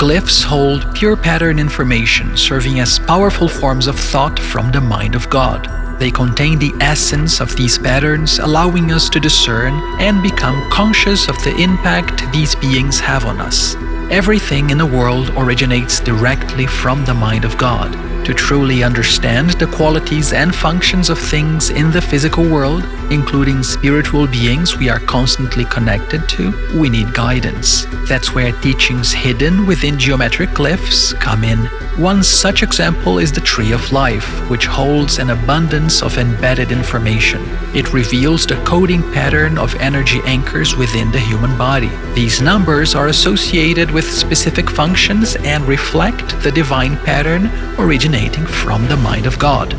Glyphs hold pure pattern information, serving as powerful forms of thought from the mind of God. They contain the essence of these patterns, allowing us to discern and become conscious of the impact these beings have on us. Everything in the world originates directly from the mind of God. To truly understand the qualities and functions of things in the physical world, including spiritual beings we are constantly connected to, we need guidance. That's where teachings hidden within geometric glyphs come in. One such example is the Tree of Life, which holds an abundance of embedded information. It reveals the coding pattern of energy anchors within the human body. These numbers are associated with specific functions and reflect the divine pattern originating from the mind of God.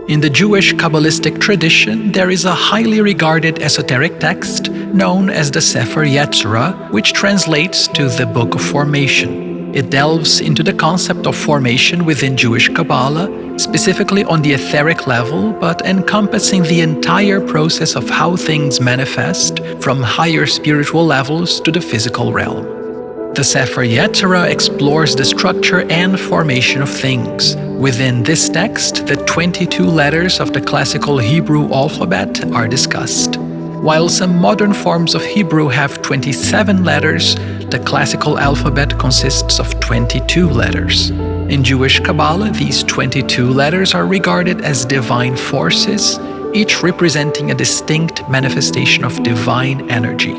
In the Jewish Kabbalistic tradition, there is a highly regarded esoteric text known as the Sephir Yetzirah, which translates to the Book of Formation. It delves into the concept of formation within Jewish Kabbalah, specifically on the etheric level, but encompassing the entire process of how things manifest from higher spiritual levels to the physical realm. The Sephir Yetzirah explores the structure and formation of things. Within this text, the 22 letters of the classical Hebrew alphabet are discussed. While some modern forms of Hebrew have 27 letters, the classical alphabet consists of 22 letters. In Jewish Kabbalah, these 22 letters are regarded as divine forces, each representing a distinct manifestation of divine energy.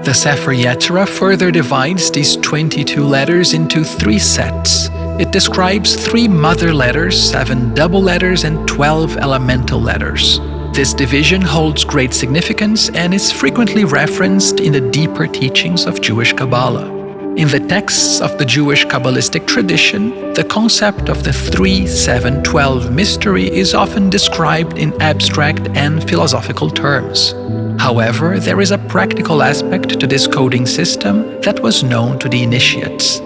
The Sephir Yetzirah further divides these 22 letters into 3 sets. It describes 3 mother letters, 7 double letters, and 12 elemental letters. This division holds great significance and is frequently referenced in the deeper teachings of Jewish Kabbalah. In the texts of the Jewish Kabbalistic tradition, the concept of the 3-7-12 mystery is often described in abstract and philosophical terms. However, there is a practical aspect to this coding system that was known to the initiates.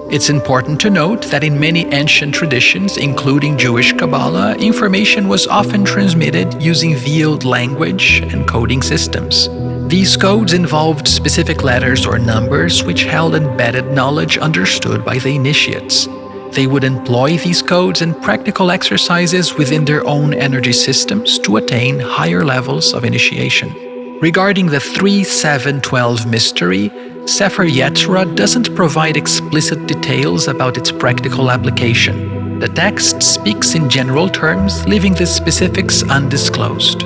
It's important to note that in many ancient traditions, including Jewish Kabbalah, information was often transmitted using veiled language and coding systems. These codes involved specific letters or numbers which held embedded knowledge understood by the initiates. They would employ these codes and practical exercises within their own energy systems to attain higher levels of initiation. Regarding the 3-7-12 mystery, Sephir Yetzirah doesn't provide explicit details about its practical application. The text speaks in general terms, leaving the specifics undisclosed.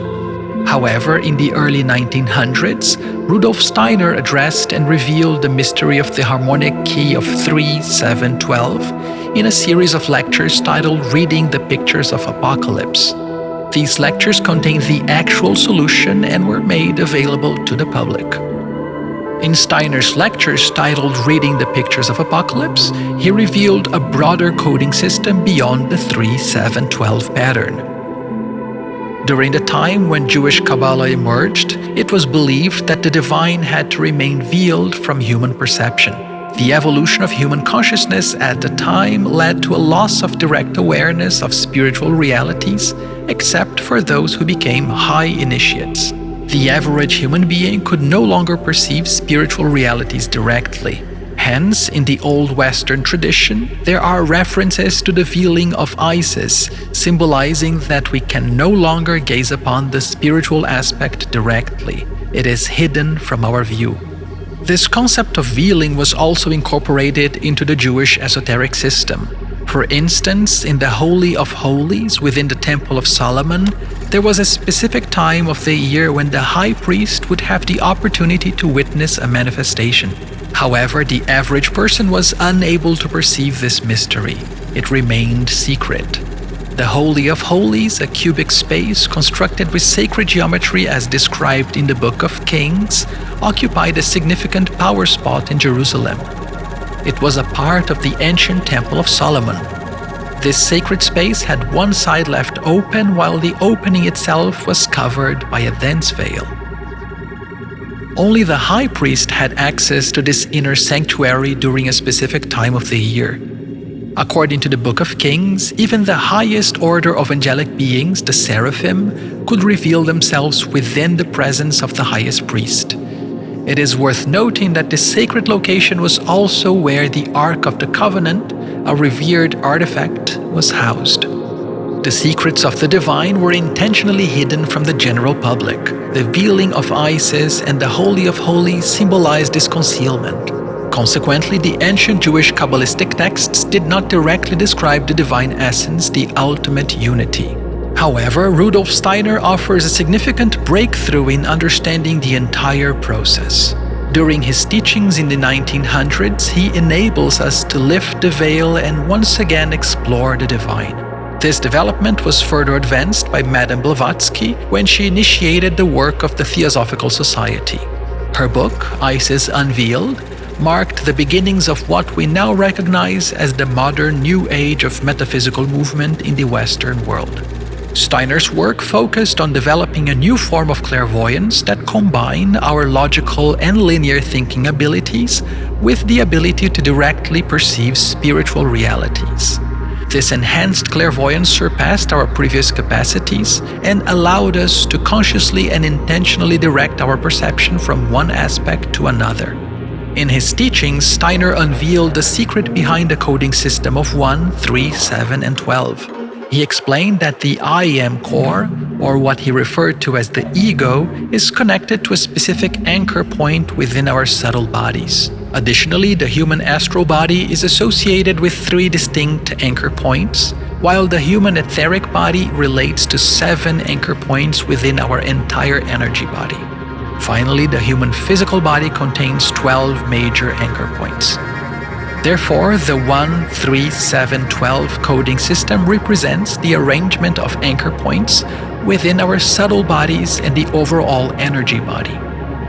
However, in the early 1900s, Rudolf Steiner addressed and revealed the mystery of the harmonic key of 3-7-12 in a series of lectures titled Reading the Pictures of Apocalypse. These lectures contained the actual solution and were made available to the public. In Steiner's lectures titled Reading the Pictures of Apocalypse, he revealed a broader coding system beyond the 3-7-12 pattern. During the time when Jewish Kabbalah emerged, it was believed that the divine had to remain veiled from human perception. The evolution of human consciousness at the time led to a loss of direct awareness of spiritual realities, except for those who became high initiates. The average human being could no longer perceive spiritual realities directly. Hence, in the Old Western tradition, there are references to the veiling of Isis, symbolizing that we can no longer gaze upon the spiritual aspect directly. It is hidden from our view. This concept of veiling was also incorporated into the Jewish esoteric system. For instance, in the Holy of Holies within the Temple of Solomon, there was a specific time of the year when the high priest would have the opportunity to witness a manifestation. However, the average person was unable to perceive this mystery. It remained secret. The Holy of Holies, a cubic space constructed with sacred geometry as described in the Book of Kings, occupied a significant power spot in Jerusalem. It was a part of the ancient Temple of Solomon. This sacred space had one side left open, while the opening itself was covered by a dense veil. Only the high priest had access to this inner sanctuary during a specific time of the year. According to the Book of Kings, even the highest order of angelic beings, the seraphim, could reveal themselves within the presence of the highest priest. It is worth noting that this sacred location was also where the Ark of the Covenant, a revered artifact, was housed. The secrets of the divine were intentionally hidden from the general public. The veiling of Isis and the Holy of Holies symbolized this concealment. Consequently, the ancient Jewish Kabbalistic texts did not directly describe the divine essence, the ultimate unity. However, Rudolf Steiner offers a significant breakthrough in understanding the entire process. During his teachings in the 1900s, he enables us to lift the veil and once again explore the divine. This development was further advanced by Madame Blavatsky when she initiated the work of the Theosophical Society. Her book, Isis Unveiled, marked the beginnings of what we now recognize as the modern New Age of metaphysical movement in the Western world. Steiner's work focused on developing a new form of clairvoyance that combined our logical and linear thinking abilities with the ability to directly perceive spiritual realities. This enhanced clairvoyance surpassed our previous capacities and allowed us to consciously and intentionally direct our perception from one aspect to another. In his teachings, Steiner unveiled the secret behind the coding system of 1, 3, 7, and 12. He explained that the I Am core, or what he referred to as the ego, is connected to a specific anchor point within our subtle bodies. Additionally, the human astral body is associated with 3 distinct anchor points, while the human etheric body relates to 7 anchor points within our entire energy body. Finally, the human physical body contains 12 major anchor points. Therefore, the 1, 3, 7, 12 coding system represents the arrangement of anchor points within our subtle bodies and the overall energy body.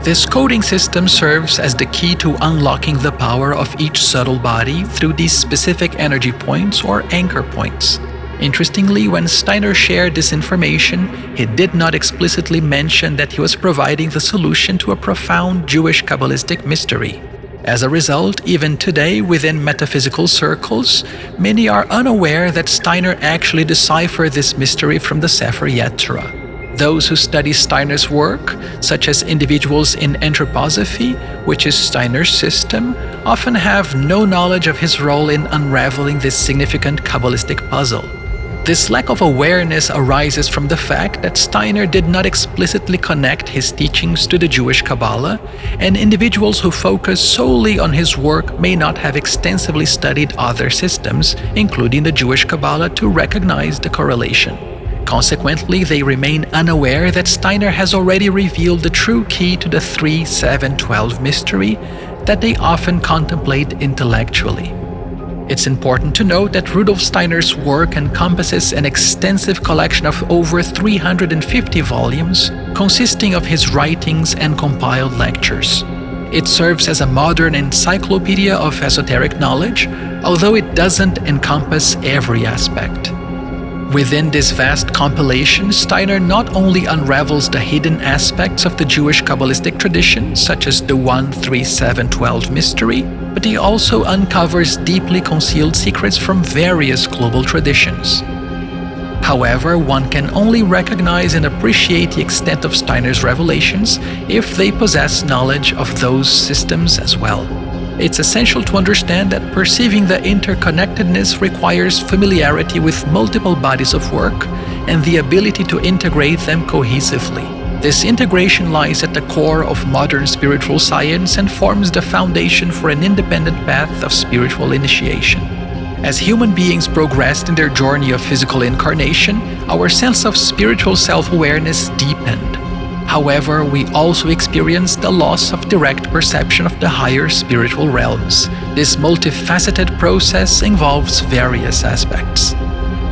This coding system serves as the key to unlocking the power of each subtle body through these specific energy points or anchor points. Interestingly, when Steiner shared this information, he did not explicitly mention that he was providing the solution to a profound Jewish Kabbalistic mystery. As a result, even today within metaphysical circles, many are unaware that Steiner actually deciphered this mystery from the Sephir Yetzirah. Those who study Steiner's work, such as individuals in Anthroposophy, which is Steiner's system, often have no knowledge of his role in unraveling this significant Kabbalistic puzzle. This lack of awareness arises from the fact that Steiner did not explicitly connect his teachings to the Jewish Kabbalah, and individuals who focus solely on his work may not have extensively studied other systems, including the Jewish Kabbalah, to recognize the correlation. Consequently, they remain unaware that Steiner has already revealed the true key to the 3, 7, 12 mystery that they often contemplate intellectually. It's important to note that Rudolf Steiner's work encompasses an extensive collection of over 350 volumes, consisting of his writings and compiled lectures. It serves as a modern encyclopedia of esoteric knowledge, although it doesn't encompass every aspect. Within this vast compilation, Steiner not only unravels the hidden aspects of the Jewish Kabbalistic tradition, such as the 1, 3, 7, 12 mystery, but he also uncovers deeply concealed secrets from various global traditions. However, one can only recognize and appreciate the extent of Steiner's revelations if they possess knowledge of those systems as well. It's essential to understand that perceiving the interconnectedness requires familiarity with multiple bodies of work and the ability to integrate them cohesively. This integration lies at the core of modern spiritual science and forms the foundation for an independent path of spiritual initiation. As human beings progressed in their journey of physical incarnation, our sense of spiritual self-awareness deepened. However, we also experienced a loss of direct perception of the higher spiritual realms. This multifaceted process involves various aspects.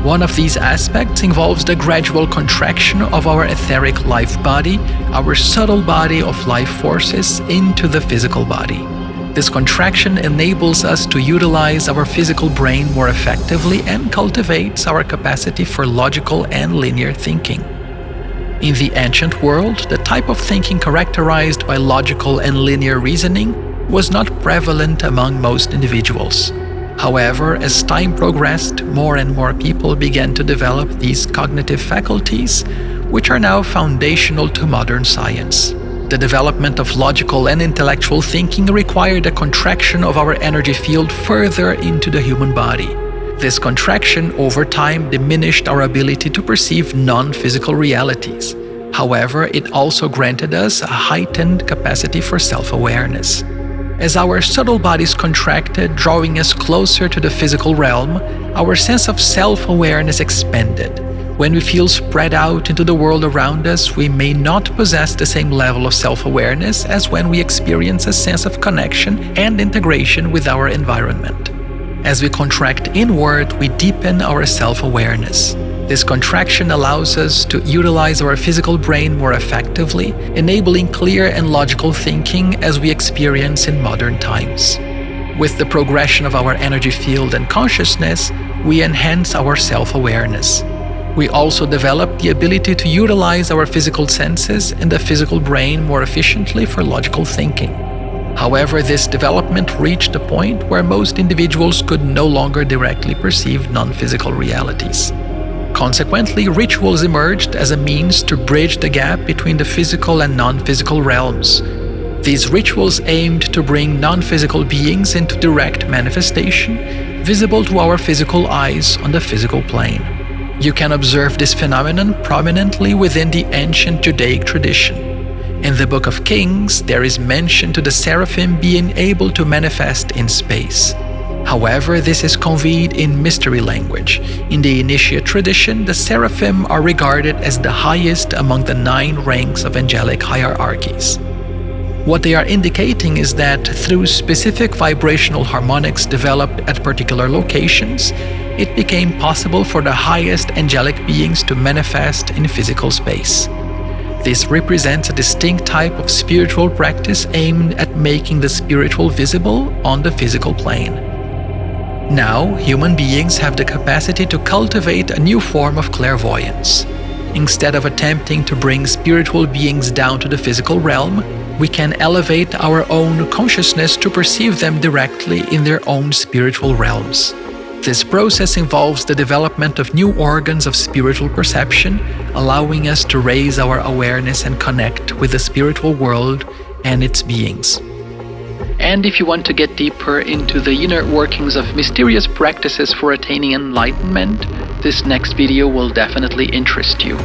One of these aspects involves the gradual contraction of our etheric life body, our subtle body of life forces, into the physical body. This contraction enables us to utilize our physical brain more effectively and cultivates our capacity for logical and linear thinking. In the ancient world, the type of thinking characterized by logical and linear reasoning was not prevalent among most individuals. However, as time progressed, more and more people began to develop these cognitive faculties, which are now foundational to modern science. The development of logical and intellectual thinking required a contraction of our energy field further into the human body. This contraction over time diminished our ability to perceive non-physical realities. However, it also granted us a heightened capacity for self-awareness. As our subtle bodies contracted, drawing us closer to the physical realm, our sense of self-awareness expanded. When we feel spread out into the world around us, we may not possess the same level of self-awareness as when we experience a sense of connection and integration with our environment. As we contract inward, we deepen our self-awareness. This contraction allows us to utilize our physical brain more effectively, enabling clear and logical thinking as we experience in modern times. With the progression of our energy field and consciousness, we enhance our self-awareness. We also develop the ability to utilize our physical senses and the physical brain more efficiently for logical thinking. However, this development reached a point where most individuals could no longer directly perceive non-physical realities. Consequently, rituals emerged as a means to bridge the gap between the physical and non-physical realms. These rituals aimed to bring non-physical beings into direct manifestation, visible to our physical eyes on the physical plane. You can observe this phenomenon prominently within the ancient Judaic tradition. In the Book of Kings, there is mention to the seraphim being able to manifest in space. However, this is conveyed in mystery language. In the initiate tradition, the seraphim are regarded as the highest among the 9 ranks of angelic hierarchies. What they are indicating is that through specific vibrational harmonics developed at particular locations, it became possible for the highest angelic beings to manifest in physical space. This represents a distinct type of spiritual practice aimed at making the spiritual visible on the physical plane. Now, human beings have the capacity to cultivate a new form of clairvoyance. Instead of attempting to bring spiritual beings down to the physical realm, we can elevate our own consciousness to perceive them directly in their own spiritual realms. This process involves the development of new organs of spiritual perception, allowing us to raise our awareness and connect with the spiritual world and its beings. And if you want to get deeper into the inner workings of mysterious practices for attaining enlightenment, this next video will definitely interest you.